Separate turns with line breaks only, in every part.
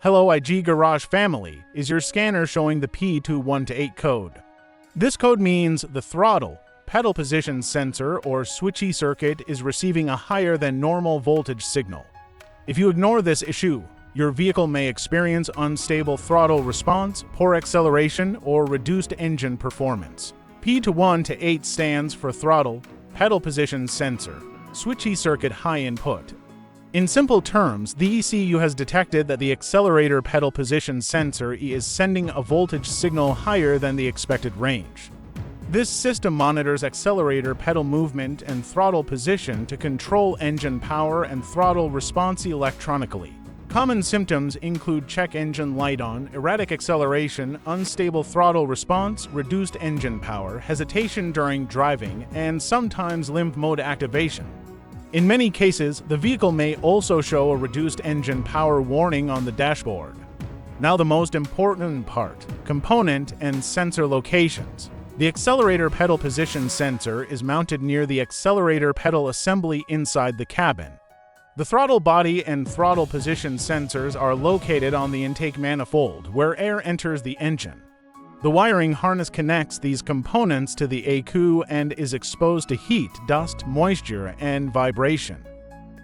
Hello IG Garage family, is your scanner showing the P2128 code? This code means the throttle, pedal position sensor or switchy circuit is receiving a higher than normal voltage signal. If you ignore this issue, your vehicle may experience unstable throttle response, poor acceleration, or reduced engine performance. P2128 stands for throttle, pedal position sensor, switchy circuit high input. In simple terms, the ECU has detected that the accelerator pedal position sensor is sending a voltage signal higher than the expected range. This system monitors accelerator pedal movement and throttle position to control engine power and throttle response electronically. Common symptoms include check engine light on, erratic acceleration, unstable throttle response, reduced engine power, hesitation during driving, and sometimes limp mode activation. In many cases, the vehicle may also show a reduced engine power warning on the dashboard. Now the most important part, component and sensor locations. The accelerator pedal position sensor is mounted near the accelerator pedal assembly inside the cabin. The throttle body and throttle position sensors are located on the intake manifold, where air enters the engine. The wiring harness connects these components to the ECU and is exposed to heat, dust, moisture, and vibration.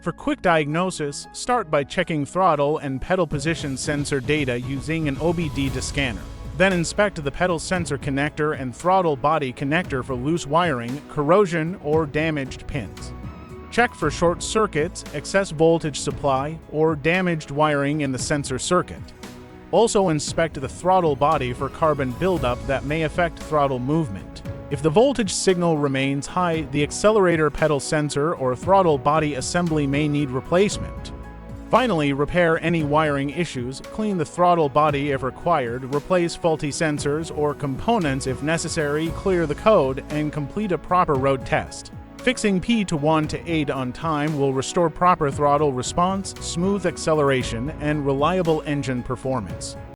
For quick diagnosis, start by checking throttle and pedal position sensor data using an obd2 scanner. Then inspect the pedal sensor connector and throttle body connector for loose wiring, corrosion, or damaged pins. Check for short circuits, excess voltage supply, or damaged wiring in the sensor circuit. Also inspect the throttle body for carbon buildup that may affect throttle movement. If the voltage signal remains high, the accelerator pedal sensor or throttle body assembly may need replacement. Finally, repair any wiring issues, clean the throttle body if required, replace faulty sensors or components if necessary, clear the code, and complete a proper road test. Fixing P2128 on time will restore proper throttle response, smooth acceleration, and reliable engine performance.